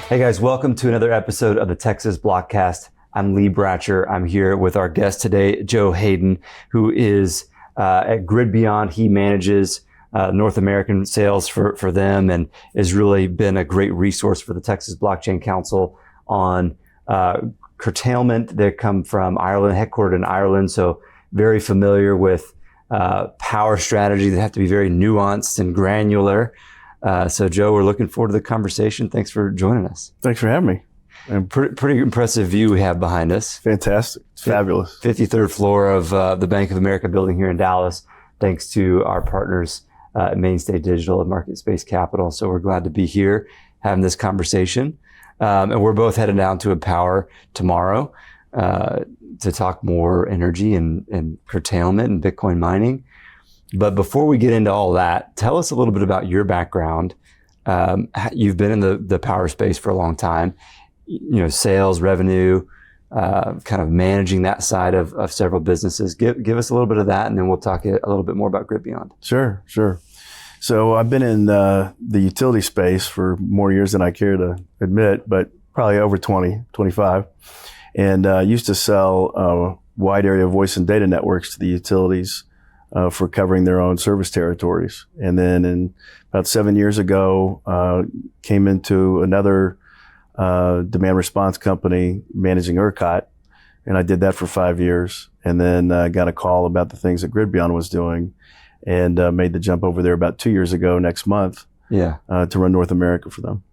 Hey guys, welcome to another episode of the Texas Blockcast. I'm Lee Bratcher. I'm here with our guest today, Joe Hayden, who is at GridBeyond. He manages North American sales for them and has really been a great resource for the Texas Blockchain Council on curtailment. They come from Ireland, headquartered in Ireland, so very familiar with power strategy that have to be very nuanced and granular. So Joe, we're looking forward to the conversation. Thanks for joining us. Thanks for having me. And pretty impressive view we have behind us. Fantastic. It's fabulous. 53rd floor of the Bank of America building here in Dallas, thanks to our partners at Mainstay Digital and Market Space Capital. So we're glad to be here having this conversation. And we're both headed down to Empower tomorrow to talk more energy and curtailment and Bitcoin mining. But before we get into all that, tell us a little bit about your background. You've been in the power space for a long time, sales, revenue, kind of managing that side of several businesses. Give us a little bit of that, and then we'll talk a little bit more about GridBeyond. Sure. So I've been in the utility space for more years than I care to admit, but probably over 20, 25. And used to sell a wide area voice and data networks to the utilities for covering their own service territories. And then about 7 years ago, came into another demand response company managing ERCOT. And I did that for 5 years. And then got a call about the things that GridBeyond was doing and made the jump over there about 2 years ago next month to run North America for them.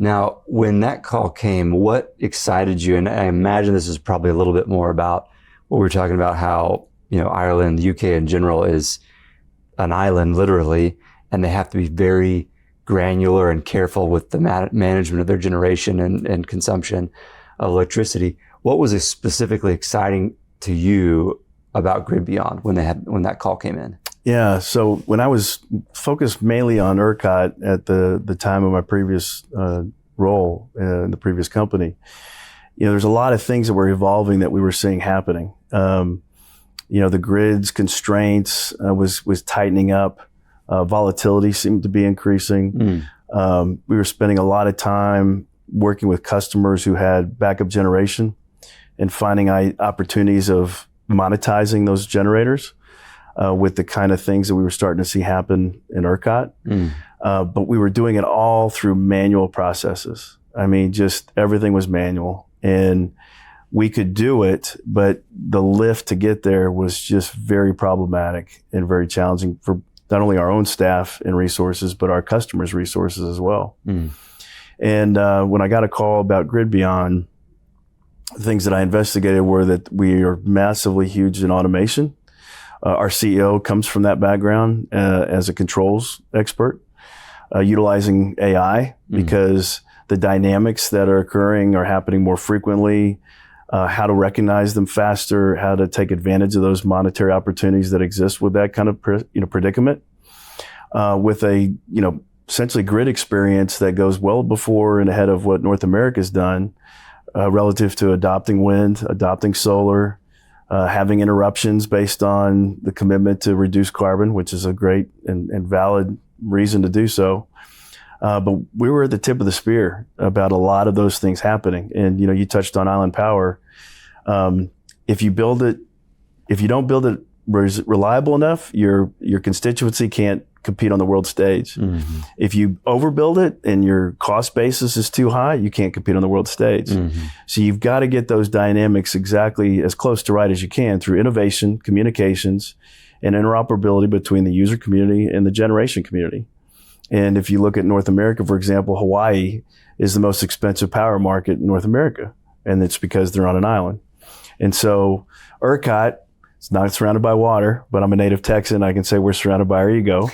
Now, when that call came, what excited you? And I imagine this is probably a little bit more about what we were talking about, how Ireland, the UK in general is an island literally, and they have to be very granular and careful with the management of their generation and consumption of electricity. What was specifically exciting to you about GridBeyond when that call came in? Yeah, so when I was focused mainly on ERCOT at the time of my previous role in the previous company, there's a lot of things that were evolving that we were seeing happening. The grid's constraints was tightening up. Volatility seemed to be increasing. We were spending a lot of time working with customers who had backup generation and finding opportunities of monetizing those generators with the kind of things that we were starting to see happen in ERCOT. But we were doing it all through manual processes. I mean, just everything was manual. And we could do it, but the lift to get there was just very problematic and very challenging for not only our own staff and resources, but our customers' resources as well. And when I got a call about GridBeyond, the things that I investigated were that we are massively huge in automation. Our CEO comes from that background as a controls expert, utilizing AI because the dynamics that are occurring are happening more frequently. How to recognize them faster, how to take advantage of those monetary opportunities that exist with that kind of predicament, with a essentially grid experience that goes well before and ahead of what North America's done relative to adopting wind, adopting solar, having interruptions based on the commitment to reduce carbon, which is a great and valid reason to do so. But we were at the tip of the spear about a lot of those things happening. And, you touched on Island Power. If you don't build it reliable enough, your constituency can't compete on the world stage. If you overbuild it and your cost basis is too high, you can't compete on the world stage. So you've got to get those dynamics exactly as close to right as you can through innovation, communications, and interoperability between the user community and the generation community. And if you look at North America, for example, Hawaii is the most expensive power market in North America. And it's because they're on an island. And so ERCOT, it's not surrounded by water, but I'm a native Texan. I can say we're surrounded by our ego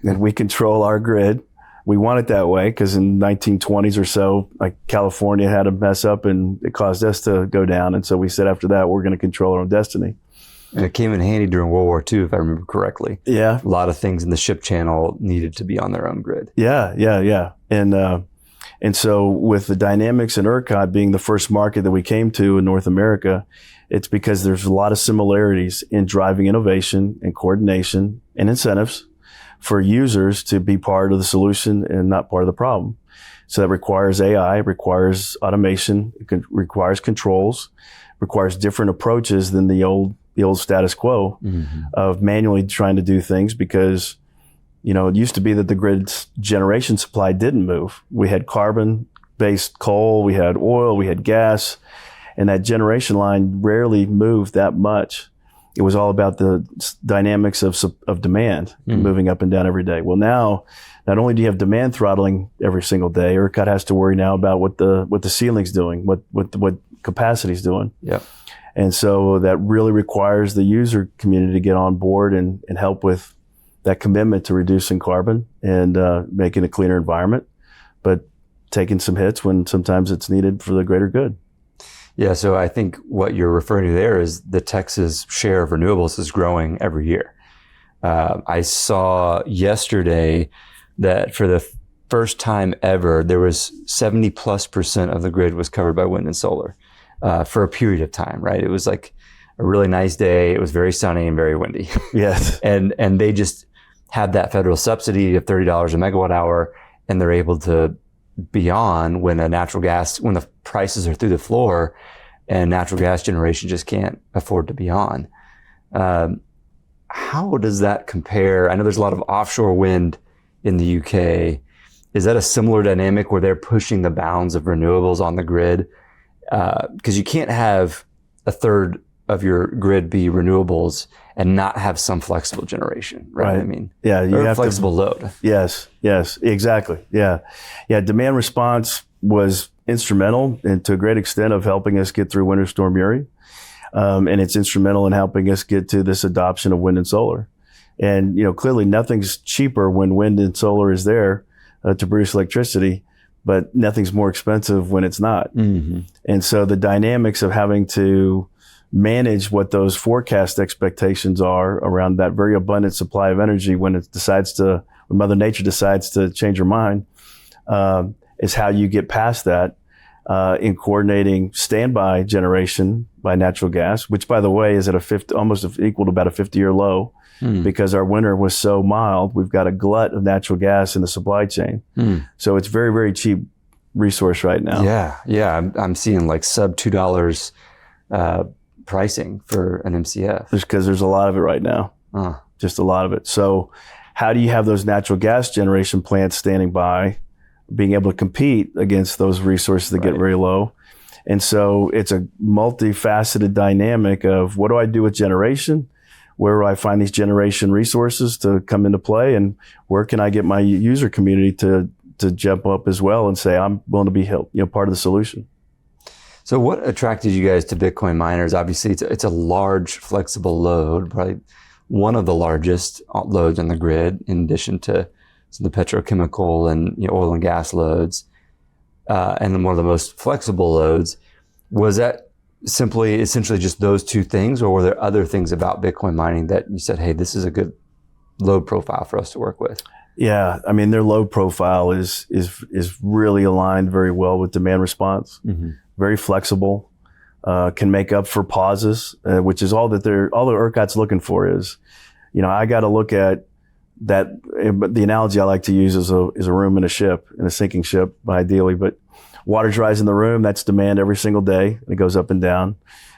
and we control our grid. We want it that way because in 1920s or so, like California had a mess up and it caused us to go down. And so we said after that, we're going to control our own destiny. And it came in handy during World War II, if I remember correctly. Yeah. A lot of things in the ship channel needed to be on their own grid. Yeah. And so with the dynamics in ERCOT being the first market that we came to in North America, it's because there's a lot of similarities in driving innovation and coordination and incentives for users to be part of the solution and not part of the problem. So that requires AI, requires automation, requires controls, requires different approaches than the old status quo of manually trying to do things, because, it used to be that the grid's generation supply didn't move. We had carbon-based coal, we had oil, we had gas, and that generation line rarely moved that much. It was all about the dynamics of demand moving up and down every day. Well, now, not only do you have demand throttling every single day, ERCOT has to worry now about what the ceiling's doing, what capacity's doing. Yep. And so that really requires the user community to get on board and help with that commitment to reducing carbon and making a cleaner environment, but taking some hits when sometimes it's needed for the greater good. Yeah, so I think what you're referring to there is the Texas share of renewables is growing every year. I saw yesterday that for the first time ever, there was 70+% of the grid was covered by wind and solar for a period of time, right? It was like a really nice day. It was very sunny and very windy. Yes. and they just had that federal subsidy of $30 a megawatt hour, and they're able to be on when when the prices are through the floor and natural gas generation just can't afford to be on. How does that compare? I know there's a lot of offshore wind in the UK. Is that a similar dynamic where they're pushing the bounds of renewables on the grid? Because you can't have a third of your grid be renewables and not have some flexible generation, right? I mean, yeah, you have flexible load. Yes, exactly. Yeah. Demand response was instrumental and to a great extent of helping us get through Winter Storm Uri. And it's instrumental in helping us get to this adoption of wind and solar. And, clearly nothing's cheaper when wind and solar is there to produce electricity, but nothing's more expensive when it's not. Mm-hmm. And so the dynamics of having to manage what those forecast expectations are around that very abundant supply of energy when Mother Nature decides to change her mind, is how you get past that in coordinating standby generation by natural gas, which, by the way, is at almost equal to about a 50-year low. Because our winter was so mild, we've got a glut of natural gas in the supply chain. So it's very, very cheap resource right now. Yeah. I'm seeing like sub $2 pricing for an MCF. Just because there's a lot of it right now. Just a lot of it. So how do you have those natural gas generation plants standing by, being able to compete against those resources that get very low? And so it's a multifaceted dynamic of what do I do with generation? Where do I find these generation resources to come into play? And where can I get my user community to jump up as well and say, I'm willing to be part of the solution? So what attracted you guys to Bitcoin miners? Obviously, it's a large, flexible load, probably one of the largest loads on the grid, in addition to the petrochemical and oil and gas loads, and then one of the most flexible loads. Was that essentially just those two things, or were there other things about Bitcoin mining that you said, hey, this is a good load profile for us to work with? Yeah, I mean, their load profile is really aligned very well with demand response. Mm-hmm. Very flexible, can make up for pauses, which is all the ERCOT's looking for is, I got to look at that. The analogy I like to use is a room in a sinking ship, ideally, but water dries in the room, that's demand every single day. It goes up and down.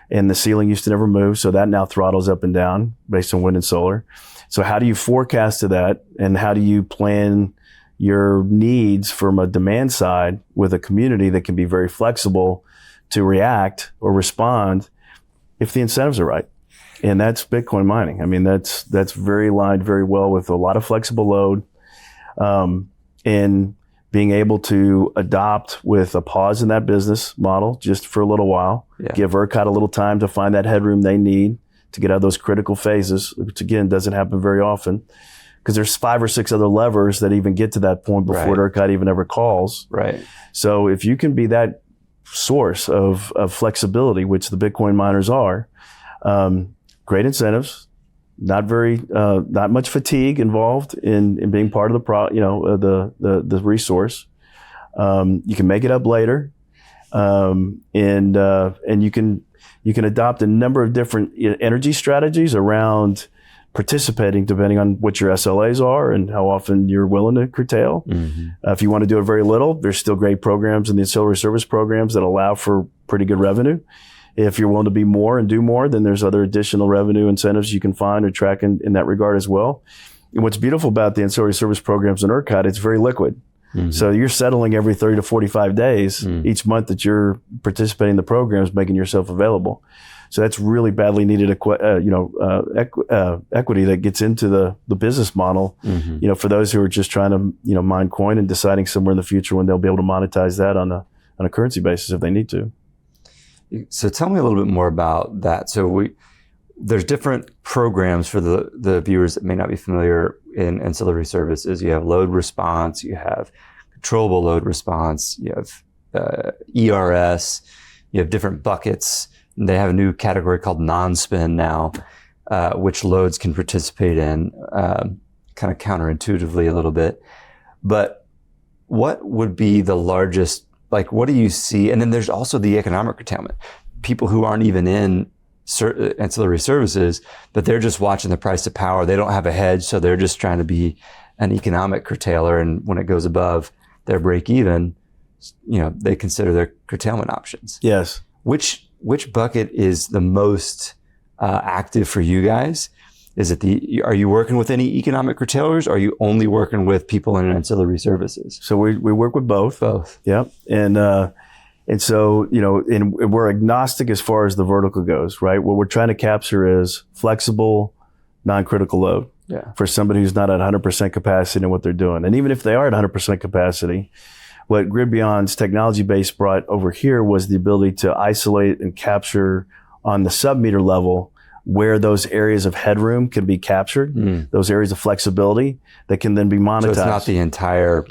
And the ceiling used to never move, so that now throttles up and down based on wind and solar. So how do you forecast to that, and how do you plan your needs from a demand side with a community that can be very flexible to react or respond if the incentives are right? And that's Bitcoin mining. I mean, that's very aligned very well with a lot of flexible load, and being able to adopt with a pause in that business model just for a little while, give ERCOT a little time to find that headroom they need to get out of those critical phases, which again doesn't happen very often because there's 5 or 6 other levers that even get to that point before ERCOT even ever calls. Right. So if you can be that source of flexibility, which the Bitcoin miners are, great incentives, not much fatigue involved in being part of the resource. You can make it up later, and you can adopt a number of different energy strategies around participating depending on what your SLAs are and how often you're willing to curtail. If you want to do it very little, there's still great programs in the ancillary service programs that allow for pretty good revenue. If you're willing to be more and do more, then there's other additional revenue incentives you can find or track in that regard as well. And what's beautiful about the ancillary service programs in ERCOT, it's very liquid. So you're settling every 30 to 45 days each month that you're participating in the programs, making yourself available. So that's really badly needed equity that gets into the business model, for those who are just trying to, mine coin and deciding somewhere in the future when they'll be able to monetize that on a currency basis if they need to. So tell me a little bit more about that. So there's different programs for the viewers that may not be familiar in ancillary services. You have load response, you have controllable load response, you have ERS, you have different buckets. They have a new category called non-spin now, which loads can participate in, kind of counterintuitively a little bit. But what would be the largest, what do you see? And then there's also the economic curtailment. People who aren't even in ancillary services, but they're just watching the price of power. They don't have a hedge, so they're just trying to be an economic curtailer. And when it goes above their break even, they consider their curtailment options. Yes. Which bucket is the most active for you guys? Is it are you working with any economic curtailers, or are you only working with people in ancillary services? So we work with both. Both. Yeah. And so, and we're agnostic as far as the vertical goes, right? What we're trying to capture is flexible, non-critical load for somebody who's not at 100% capacity in what they're doing. And even if they are at 100% capacity, what GridBeyond's technology base brought over here was the ability to isolate and capture on the sub-meter level where those areas of headroom can be captured, those areas of flexibility that can then be monetized. So it's not the entire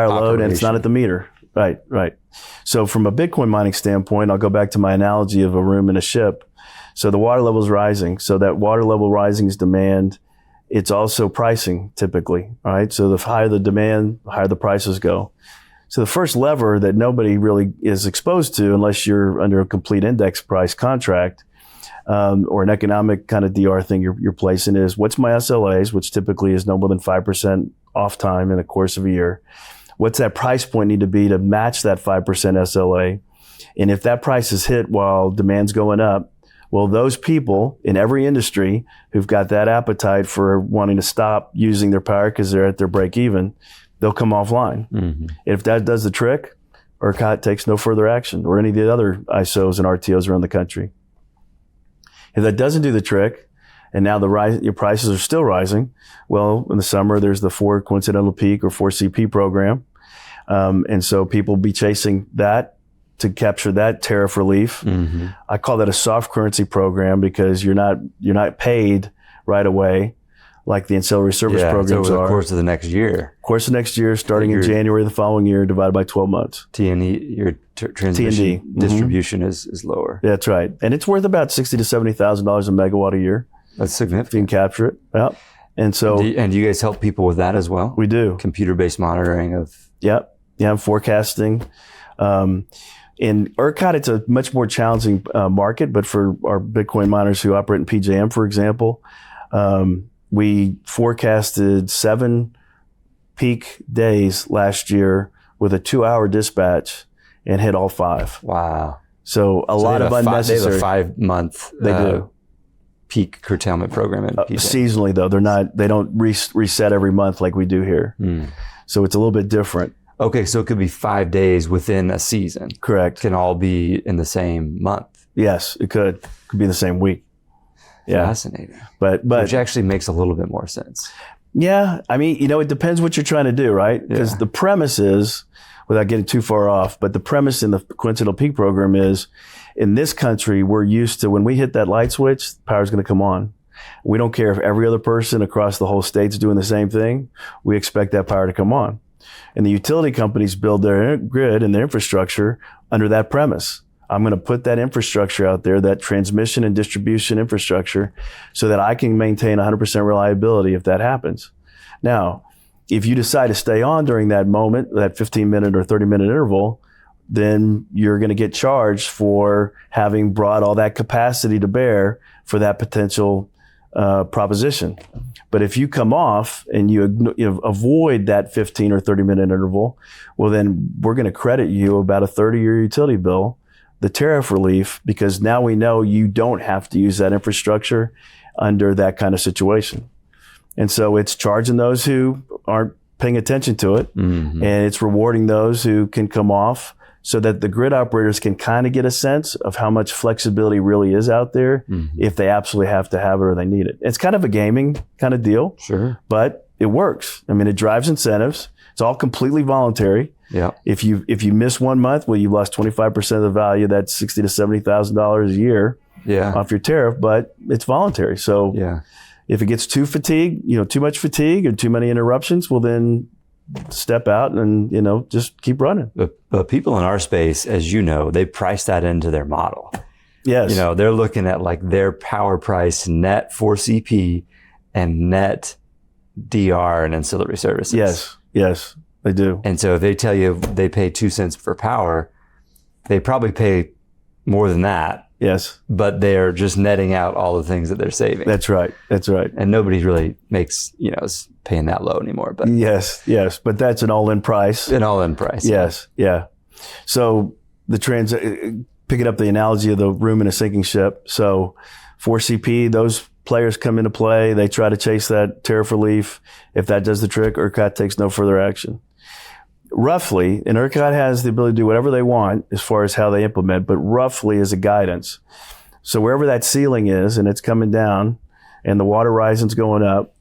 load, and it's not at the meter. Right. So from a Bitcoin mining standpoint, I'll go back to my analogy of a room in a ship. So the water level is rising. So that water level rising is demand. It's also pricing typically, right? So the higher the demand, the higher the prices go. So the first lever that nobody really is exposed to unless you're under a complete index price contract or an economic kind of DR thing you're placing is what's my SLAs, which typically is no more than 5% off time in the course of a year. What's that price point need to be to match that 5% SLA? And if that price is hit while demand's going up, well, those people in every industry who've got that appetite for wanting to stop using their power because they're at their break even, they'll come offline. If that does the trick, ERCOT takes no further action, or any of the other ISOs and RTOs around the country. If that doesn't do the trick, and now your prices are still rising, well, in the summer, there's the 4 coincidental peak or 4CP program. And so people will be chasing that to capture that tariff relief. I call that a soft currency program because you're not paid right away like the ancillary service programs over the course of the next year. Starting in January the following year, divided by 12 months. T&E, your transmission distribution is lower. That's right. And it's worth about $60,000 to $70,000 a megawatt a year. That's significant. If you can capture it. Yeah. And so. And do you guys help people with that as well? We do. Computer-based monitoring of. Yep. Yeah. Forecasting. In ERCOT, it's a much more challenging market, but for our Bitcoin miners who operate in PJM, for example, we forecasted 7 peak days last year with a 2-hour dispatch and hit all 5. Wow. So a lot of unnecessary. They have a 5-month peak curtailment program in PJM. Seasonally, though, they don't reset every month like we do here. So it's a little bit different. Okay, so it could be 5 days within a season. Correct. Can all be in the same month. Yes, it could. Could be in the same week. Yeah. Fascinating. But which actually makes a little bit more sense. Yeah. I mean, it depends what you're trying to do, right? Because the premise is, without getting too far off, but the premise in the coincidental peak program is, in this country, we're used to when we hit that light switch, power's going to come on. We don't care if every other person across the whole state's doing the same thing. We expect that power to come on. And the utility companies build their grid and their infrastructure under that premise. I'm going to put that infrastructure out there, that transmission and distribution infrastructure, so that I can maintain 100% reliability if that happens. Now, if you decide to stay on during that moment, that 15-minute or 30-minute interval, then you're going to get charged for having brought all that capacity to bear for that potential proposition. But if you come off and you avoid that 15 or 30 minute interval, well, then we're going to credit you about a 30-year utility bill, the tariff relief, because now we know you don't have to use that infrastructure under that kind of situation. And so it's charging those who aren't paying attention to it, and it's rewarding those who can come off, so that the grid operators can kind of get a sense of how much flexibility really is out there if they absolutely have to have it or they need it. It's kind of a gaming kind of deal, Sure. but it works. I mean, it drives incentives. It's all completely voluntary. Yeah. If you miss 1 month, well, you lost 25% of the value. That's $60,000 to $70,000 a year off your tariff, but it's voluntary. So if it gets too much fatigue or too many interruptions, well, then step out and, just keep running. But people in our space, as you know, they price that into their model. Yes. They're looking at like their power price net for CP and net DR and ancillary services. Yes, they do. And so if they tell you they pay 2 cents for power, they probably pay more than that. Yes. But they're just netting out all the things that they're saving. That's right. And nobody really makes, is paying that low anymore. But yes. But that's an all-in price. Yes. Yeah. So picking up the analogy of the room in a sinking ship. So for CP, those players come into play. They try to chase that tariff relief. If that does the trick, ERCOT takes no further action. Roughly, and ERCOT has the ability to do whatever they want as far as how they implement, but roughly as a guidance. So wherever that ceiling is and it's coming down and the water horizon's going up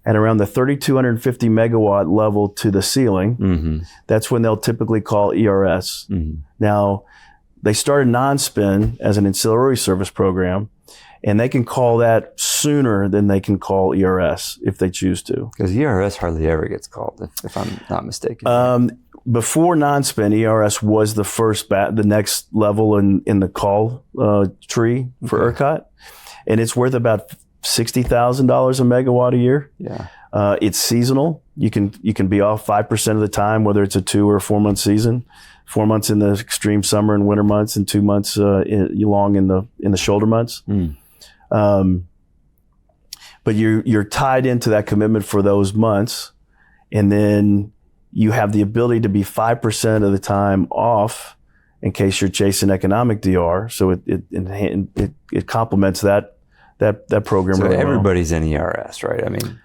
at around the 3,250 megawatt level to the ceiling, that's when they'll typically call ERS. Now, they started non-spin as an ancillary service program, and they can call that sooner than they can call ERS if they choose to. Because ERS hardly ever gets called, if I'm not mistaken. Before non-spin, ERS was the next level in the call tree for ERCOT, and it's worth about $60,000 a megawatt a year. Yeah. It's seasonal. You can be off 5% of the time, whether it's a 2 or 4 month season. 4 months in the extreme summer and winter months, and 2 months long in the shoulder months. But you're tied into that commitment for those months, and then you have the ability to be 5% of the time off in case you're chasing economic DR. So it complements that program. So really everybody's in ERS, right? I mean,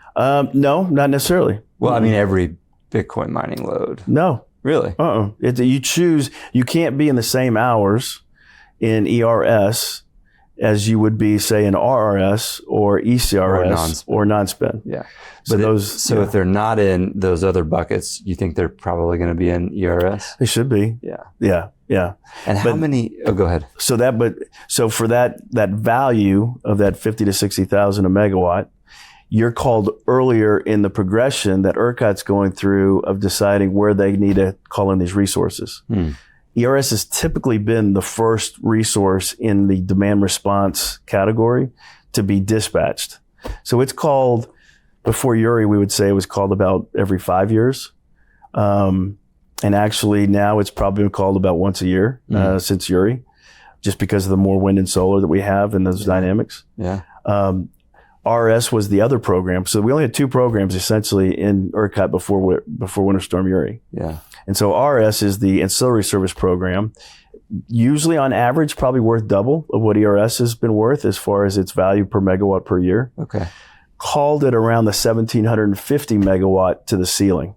no, not necessarily. Well, I mean, every Bitcoin mining load. No. Really? You choose. You can't be in the same hours in ERS as you would be, say, in RRS or ECRS or non-spin. Yeah. But if they're not in those other buckets, you think they're probably going to be in ERS? They should be. Yeah. And how many? Oh, go ahead. So for that value of that 50 to 60,000 a megawatt, you're called earlier in the progression that ERCOT's going through of deciding where they need to call in these resources. ERS has typically been the first resource in the demand response category to be dispatched. So it's called, before Uri, we would say it was called about every 5 years. And actually now it's probably been called about once a year since Uri, just because of the more wind and solar that we have and those dynamics. Yeah. RS was the other program. So we only had 2 programs essentially in ERCOT before Winter Storm Uri. Yeah. And so RS is the ancillary service program, usually on average probably worth double of what ERS has been worth as far as its value per megawatt per year. Okay. Called it around the 1,750 megawatt to the ceiling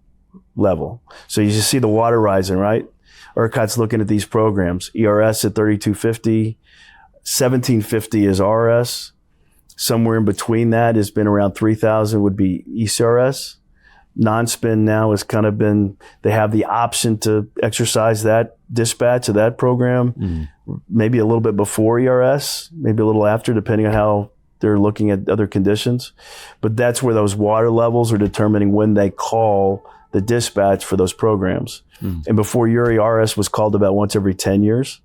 level. So you just see the water rising, right? ERCOT's looking at these programs. ERS at 3,250, 1,750 is RS. Somewhere in between that has been around 3,000 would be ECRS. Non-spin now has kind of been, they have the option to exercise that dispatch of that program, maybe a little bit before ERS, maybe a little after, depending on how they're looking at other conditions. But that's where those water levels are determining when they call the dispatch for those programs. And before Uri, RS was called about once every 10 years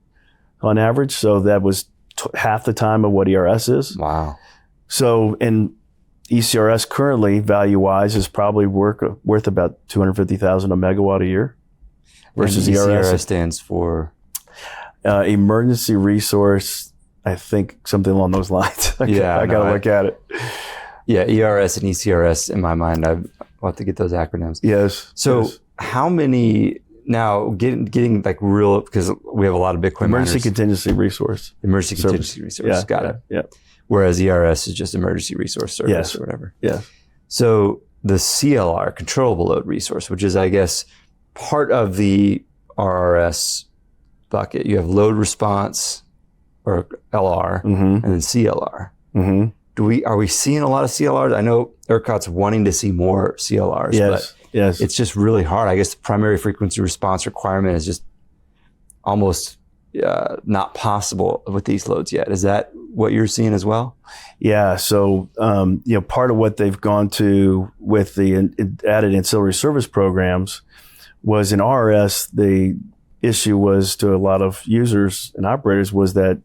on average. So that was half the time of what ERS is. Wow. So, and ECRS currently, value-wise, is probably worth about 250,000 a megawatt a year. Versus and ERS stands for emergency resource. I think something along those lines. I got to look at it. Yeah, ERS and ECRS in my mind. I'll have to get those acronyms. Yes. So yes. how many now getting like real, because we have a lot of Bitcoin emergency miners. Contingency resource. Emergency Service. contingency resource. Got it. Yeah. Whereas ERS is just emergency resource service Yes. or whatever. Yeah. So the CLR, controllable load resource, which is, I guess, part of the RRS bucket. You have load response or LR and then CLR. Are we seeing a lot of CLRs? I know ERCOT's wanting to see more CLRs, but it's just really hard. I guess the primary frequency response requirement is just almost not possible with these loads yet. Is that what you're seeing as well? Yeah. So, part of what they've gone to with the added ancillary service programs was in RRS, the issue was to a lot of users and operators was that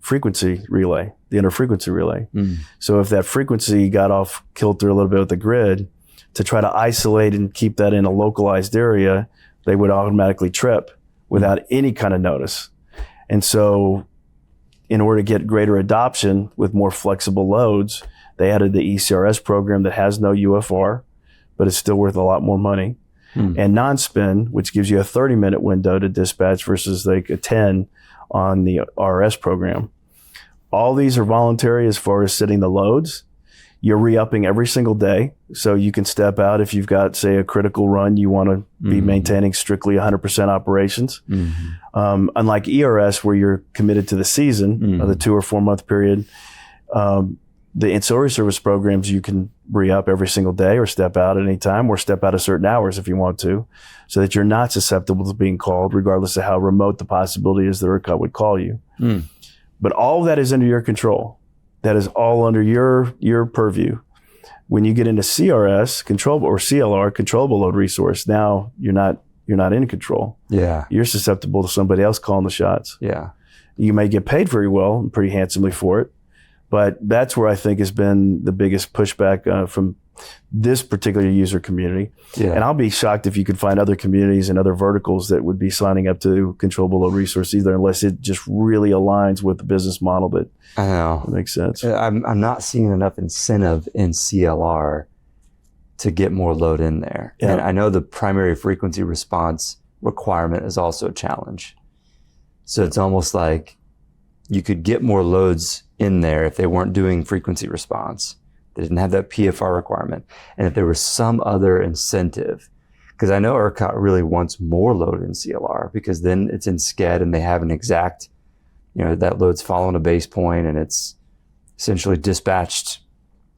frequency relay, the interfrequency relay. So if that frequency got off kilter a little bit with the grid, to try to isolate and keep that in a localized area, they would automatically trip without any kind of notice. And so in order to get greater adoption with more flexible loads, they added the ECRS program that has no UFR, but it's still worth a lot more money. And non-spin, which gives you a 30-minute window to dispatch versus like a 10 on the RRS program. All these are voluntary as far as setting the loads. You're re-upping every single day. So you can step out if you've got, say, a critical run, you want to be maintaining strictly 100% operations. Unlike ERS, where you're committed to the season of the 2 or 4 month period, the ancillary service programs, you can re-up every single day or step out at any time or step out at certain hours if you want to, so that you're not susceptible to being called, regardless of how remote the possibility is that ERCOT would call you. But all of that is under your control. That is all under your purview. When you get into CRS, controllable, or CLR, controllable load resource, now you're not in control. Yeah. You're susceptible to somebody else calling the shots. Yeah. You may get paid very well and pretty handsomely for it. But that's where I think has been the biggest pushback from this particular user community. Yeah. And I'll be shocked if you could find other communities and other verticals that would be signing up to controllable load resource either, unless it just really aligns with the business model that makes sense. I'm not seeing enough incentive in CLR to get more load in there. Yeah. And I know the primary frequency response requirement is also a challenge. So it's almost like you could get more loads in there if they weren't doing frequency response. They didn't have that PFR requirement. And if there was some other incentive, because I know ERCOT really wants more load in CLR, because then it's in SCED and they have an exact, that load's following a base point and it's essentially dispatched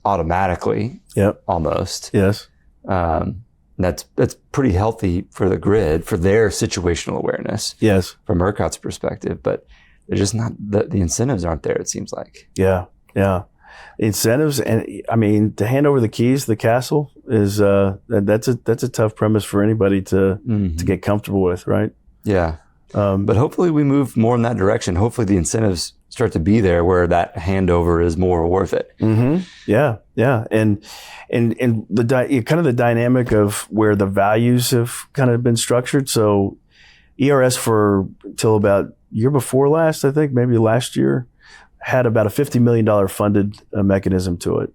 automatically. Yep. Almost. Yes. That's pretty healthy for the grid, for their situational awareness. Yes. From ERCOT's perspective, but they're just not, the incentives aren't there, it seems like. Yeah. Yeah. Incentives, and I mean, to hand over the keys to the castle is that's a tough premise for anybody to get comfortable with, right? Yeah. But hopefully we move more in that direction. Hopefully the incentives start to be there where that handover is more worth it. Yeah. Yeah. And the kind of the dynamic of where the values have kind of been structured. So ERS for till about year before last, I think maybe last year, had about a $50 million funded mechanism to it.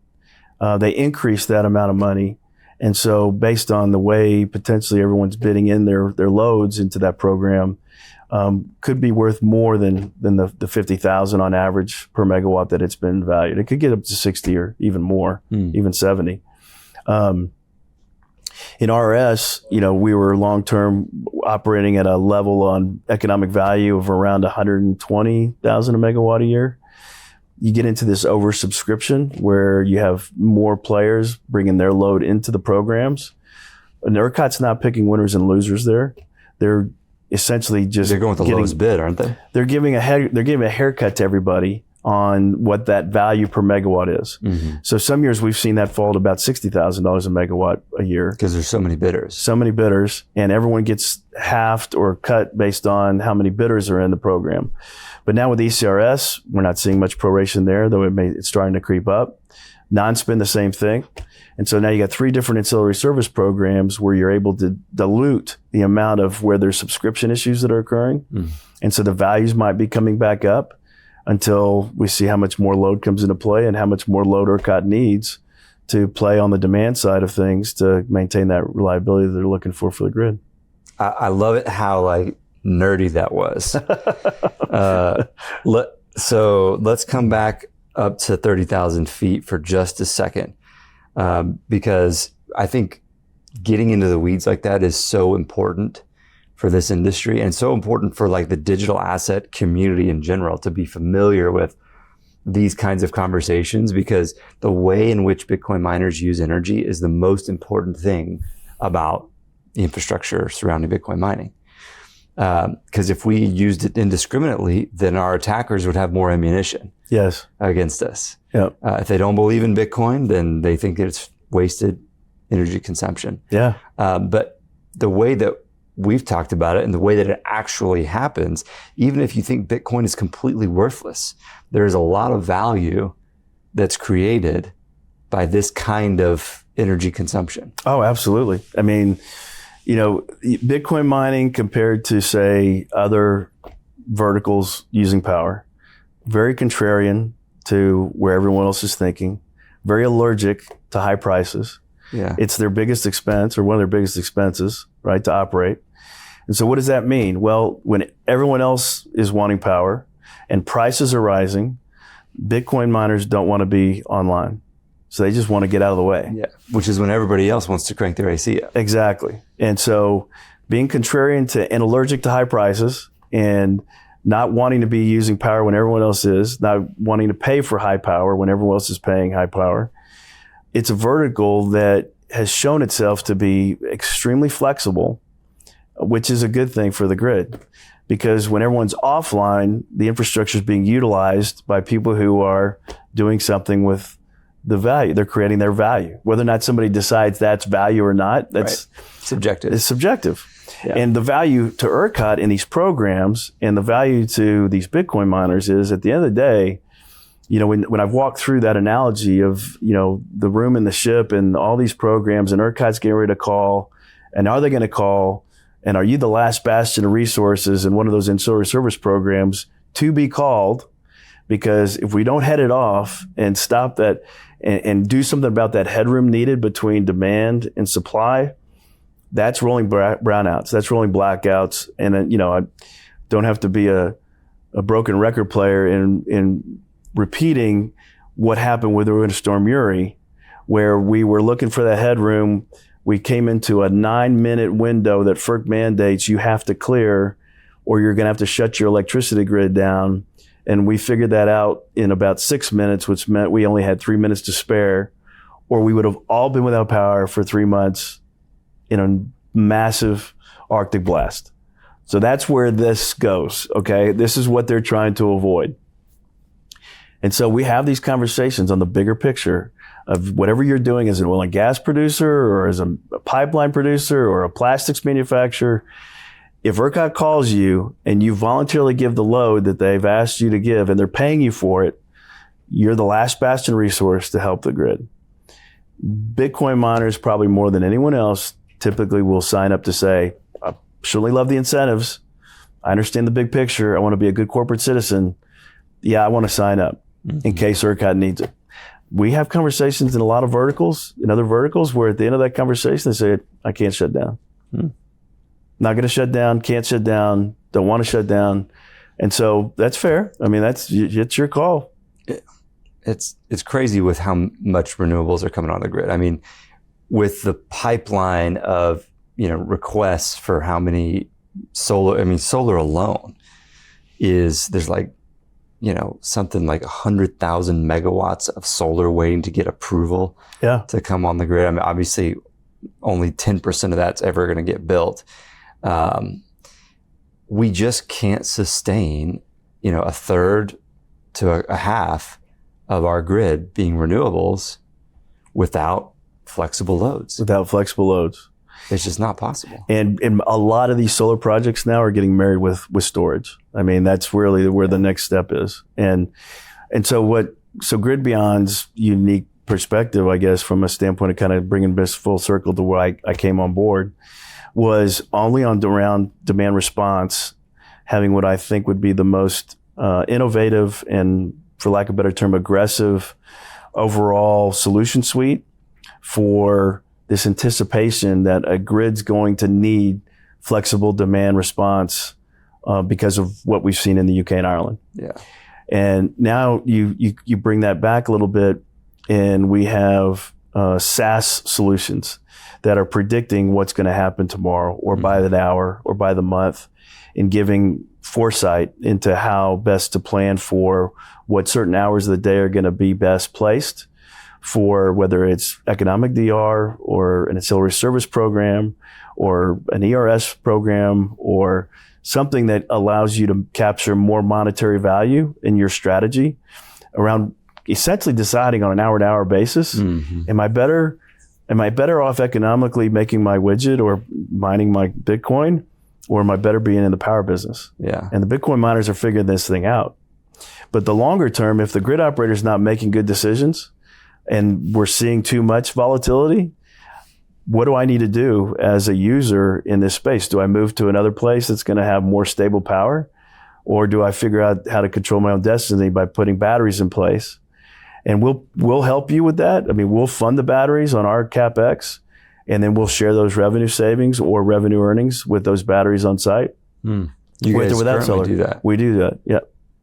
They increased that amount of money. And so based on the way potentially everyone's bidding in their loads into that program, could be worth more than the 50,000 on average per megawatt that it's been valued. It could get up to 60 or even more, even 70. In RS, we were long-term operating at a level on economic value of around 120,000 a megawatt a year. You get into this oversubscription where you have more players bringing their load into the programs. And ERCOT's not picking winners and losers there. They're essentially just they're going with the lowest bid, aren't they? They're giving a haircut to everybody on what that value per megawatt is. So some years we've seen that fall to about $60,000 a megawatt a year. Because there's so many bidders. So many bidders, and everyone gets halved or cut based on how many bidders are in the program. But now with ECRS, we're not seeing much proration there, though it's starting to creep up. Non-spin, the same thing. And so now you got 3 different ancillary service programs where you're able to dilute the amount of where there's subscription issues that are occurring. And so the values might be coming back up. until we see how much more load comes into play and how much more load ERCOT needs to play on the demand side of things to maintain that reliability that they're looking for the grid. I love it how like nerdy that was. So let's come back up to 30,000 feet for just a second, because I think getting into the weeds like that is so important for this industry and so important for like the digital asset community in general to be familiar with these kinds of conversations, because the way in which Bitcoin miners use energy is the most important thing about the infrastructure surrounding Bitcoin mining. Because if we used it indiscriminately, then our attackers would have more ammunition against us. Yep. If they don't believe in Bitcoin, then they think that it's wasted energy consumption. Yeah. But the way that we've talked about it and the way that it actually happens, even if you think Bitcoin is completely worthless, there's a lot of value that's created by this kind of energy consumption. Oh, absolutely. I mean, you know, Bitcoin mining compared to, say, other verticals using power, very contrarian to where everyone else is thinking, very allergic to high prices. Yeah. It's their biggest expense, or one of their biggest expenses, right, to operate. And so what does that mean? Well, when everyone else is wanting power and prices are rising, Bitcoin miners don't want to be online. So they just want to get out of the way. Yeah, which is when everybody else wants to crank their AC up. Exactly. And so being contrarian to and allergic to high prices and not wanting to be using power when everyone else is, not wanting to pay for high power when everyone else is paying high power, it's a vertical that has shown itself to be extremely flexible, which is a good thing for the grid. Because when everyone's offline, the infrastructure is being utilized by people who are doing something with the value. They're creating their value. Whether or not somebody decides that's value or not, that's subjective. It's subjective. Yeah. And the value to ERCOT in these programs and the value to these Bitcoin miners is, at the end of the day, you know, when I've walked through that analogy of, you know, the room in the ship and all these programs, and ERCOT's getting ready to call, and are they going to call, and are you the last bastion of resources in one of those ancillary service programs to be called? Because if we don't head it off and stop that and do something about that headroom needed between demand and supply, that's rolling brownouts, that's rolling blackouts. And then, you know, I don't have to be a broken record player in repeating what happened with Winter Storm Uri, where we were looking for that headroom. We came into a 9-minute window that FERC mandates you have to clear, or you're going to have to shut your electricity grid down. And we figured that out in about 6 minutes, which meant we only had 3 minutes to spare, or we would have all been without power for 3 months in a massive Arctic blast. So that's where this goes, okay? This is what they're trying to avoid. And so we have these conversations on the bigger picture of whatever you're doing as an oil and gas producer or as a pipeline producer or a plastics manufacturer. If ERCOT calls you and you voluntarily give the load that they've asked you to give and they're paying you for it, you're the last bastion resource to help the grid. Bitcoin miners, probably more than anyone else, typically will sign up to say, I surely love the incentives. I understand the big picture. I want to be a good corporate citizen. Yeah, I want to sign up in case ERCOT needs it. We have conversations in a lot of verticals, in other verticals, where at the end of that conversation, they say, I can't shut down. Not going to shut down, can't shut down, don't want to shut down. And so that's fair. I mean, it's your call. It's crazy with how much renewables are coming on the grid. I mean, with the pipeline of, you know, requests for how many solar alone there's like, you know, something like 100,000 megawatts of solar waiting to get approval to come on the grid. I mean, obviously only 10% of that's ever going to get built. We just can't sustain, you know, a third to a half of our grid being renewables without flexible loads. It's just not possible. And a lot of these solar projects now are getting married with storage. I mean, that's really where the next step is. And so GridBeyond's unique perspective, I guess, from a standpoint of kind of bringing this full circle to where I came on board, was only around demand response, having what I think would be the most innovative and, for lack of a better term, aggressive overall solution suite for this anticipation that a grid's going to need flexible demand response because of what we've seen in the UK and Ireland. Yeah. And now you bring that back a little bit, and we have SaaS solutions that are predicting what's going to happen tomorrow or by the hour or by the month, and giving foresight into how best to plan for what certain hours of the day are going to be best placed for, whether it's economic DR or an ancillary service program or an ERS program or something that allows you to capture more monetary value in your strategy around essentially deciding on an hour-to-hour basis, am I better off economically making my widget or mining my Bitcoin, or am I better being in the power business? Yeah. And the Bitcoin miners are figuring this thing out. But the longer term, if the grid operator is not making good decisions and we're seeing too much volatility, what do I need to do as a user in this space? Do I move to another place that's going to have more stable power? Or do I figure out how to control my own destiny by putting batteries in place? And we'll help you with that. I mean, we'll fund the batteries on our CapEx, and then we'll share those revenue savings or revenue earnings with those batteries on site. You guys currently do that? We do that, yeah.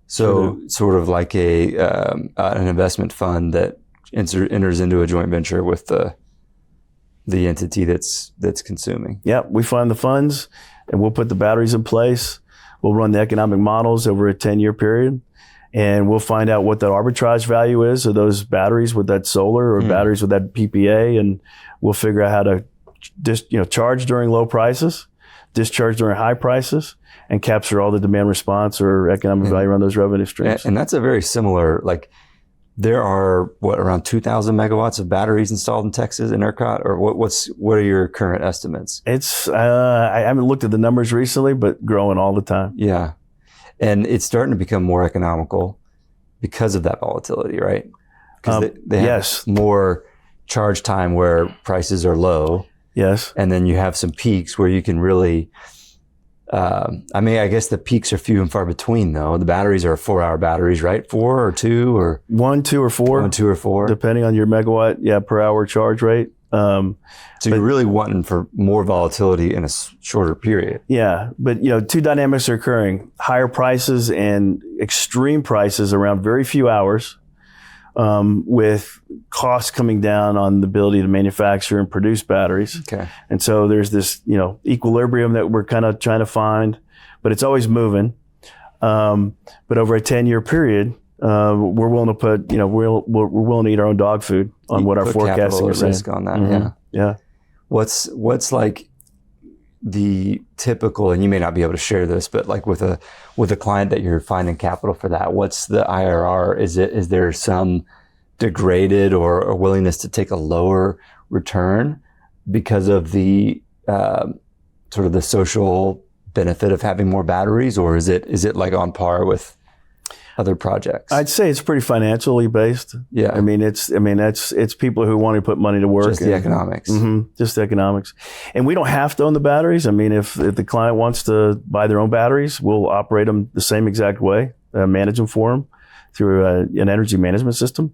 So sort of like an investment fund that enters into a joint venture with the entity that's consuming. Yeah, we fund the funds, and we'll put the batteries in place. We'll run the economic models over a 10-year period, and we'll find out what the arbitrage value is of those batteries with that solar or batteries with that PPA, and we'll figure out how to charge during low prices, discharge during high prices, and capture all the demand response or economic value around those revenue streams. And that's a very similar, like, there are around 2,000 megawatts of batteries installed in Texas in ERCOT, or what are your current estimates? It's I haven't looked at the numbers recently, but growing all the time. Yeah, and it's starting to become more economical because of that volatility, right? Because they have more charge time where prices are low. Yes, and then you have some peaks where you can really. I guess the peaks are few and far between, though. The batteries are 4-hour batteries, right? 4 or 2 or 1, 2, or 4. 1, 2, or 4, depending on your megawatt, per hour charge rate. So you're really wanting for more volatility in a shorter period. Yeah, but two dynamics are occurring: higher prices and extreme prices around very few hours, with costs coming down on the ability to manufacture and produce batteries. Okay. And so there's this, equilibrium that we're kind of trying to find, but it's always moving. But over a 10-year period, we're willing to put, we're willing to eat our own dog food on what our forecasting is. Risk on that. Yeah. What's like the typical, and you may not be able to share this, but like with a client that you're finding capital for that, what's the IRR? Is there some degraded or a willingness to take a lower return because of the sort of the social benefit of having more batteries, or is it like on par with other projects? I'd say it's pretty financially based. Yeah. It's people who want to put money to work. Just the economics. Just the economics. And we don't have to own the batteries. If the client wants to buy their own batteries, we'll operate them the same exact way, manage them for them through an energy management system.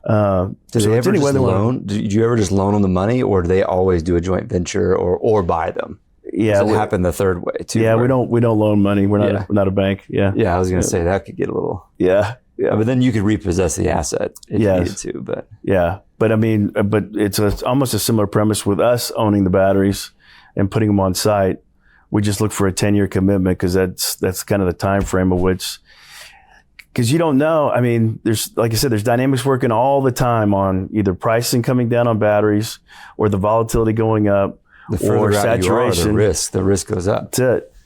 Do they ever just loan? Do you ever just loan them the money, or do they always do a joint venture or buy them? Yeah, it happened the third way too. Yeah, we don't loan money. We're not a bank. Yeah. Yeah, I was going to say that could get a little. Yeah. But then you could repossess the asset if you needed to. But but it's almost a similar premise with us owning the batteries and putting them on site. We just look for a 10-year commitment because that's kind of the time frame of which. Because you don't know. There's, like I said, there's dynamics working all the time on either pricing coming down on batteries or the volatility going up. The further out you are, the risk goes up.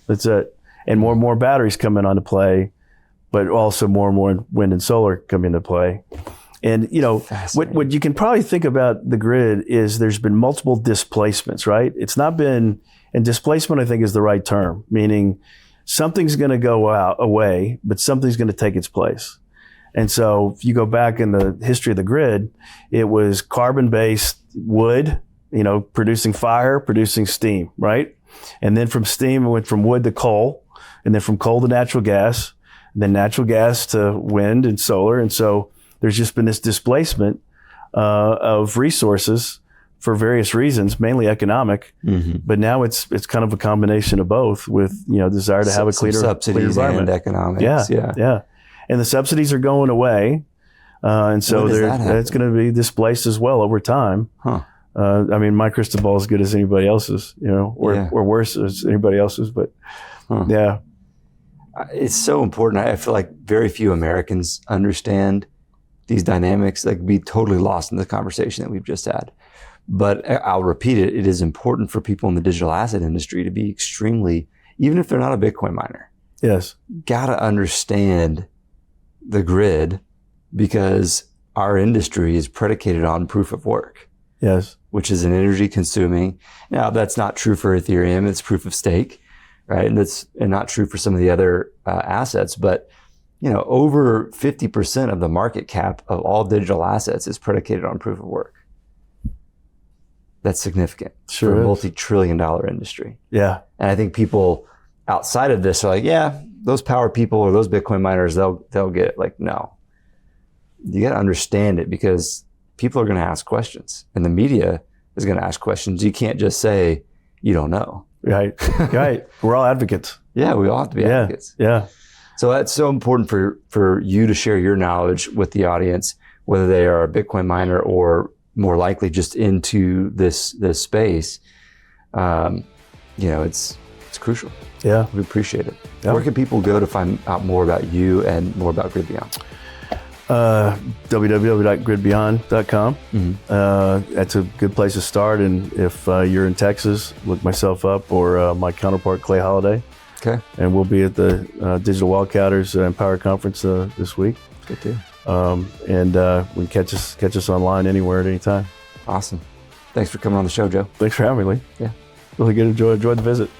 That's it. And more batteries come into play, but also more and more wind and solar come into play. And what you can probably think about the grid is there's been multiple displacements, right? It's not been, and displacement I think is the right term, meaning something's going to go away, but something's going to take its place. And so if you go back in the history of the grid, it was carbon-based wood, producing fire, producing steam, right? And then from steam, it went from wood to coal, and then from coal to natural gas, then natural gas to wind and solar. And so there's just been this displacement of resources for various reasons, mainly economic. But now it's kind of a combination of both, with desire to have a cleaner environment. And economics. Yeah. And the subsidies are going away, and so it's going to be displaced as well over time. I mean, my crystal ball is as good as anybody else's, or worse as anybody else's. But yeah, it's so important. I feel like very few Americans understand these dynamics. Like, be totally lost in the conversation that we've just had. But I'll repeat it. It is important for people in the digital asset industry to be extremely, even if they're not a Bitcoin miner. Yes. Got to understand the grid, because our industry is predicated on proof of work. Yes. Which is an energy consuming. Now, that's not true for Ethereum. It's proof of stake, right? And that's not true for some of the other assets. But, over 50% of the market cap of all digital assets is predicated on proof of work. That's significant for a multi-trillion-dollar industry. Yeah. And I think people outside of this are like, yeah, those power people or those Bitcoin miners, they'll get it. Like, no. You got to understand it, because people are going to ask questions, and the media is going to ask questions. You can't just say you don't know. Right. Right. We're all advocates. Yeah, we all have to be advocates. Yeah. So that's so important for you to share your knowledge with the audience, whether they are a Bitcoin miner or more likely just into this space. It's crucial. Yeah. We appreciate it. Yeah. Where can people go to find out more about you and more about GridBeyond? www.gridbeyond.com. That's a good place to start. And if you're in Texas, look myself up, or my counterpart, Clay Holiday. Okay. And we'll be at the Digital Wildcatters Empower Conference this week. Good too. And we can catch us online anywhere at any time. Awesome. Thanks for coming on the show, Joe. Thanks for having me, Lee. Yeah. Really good. Enjoyed the visit.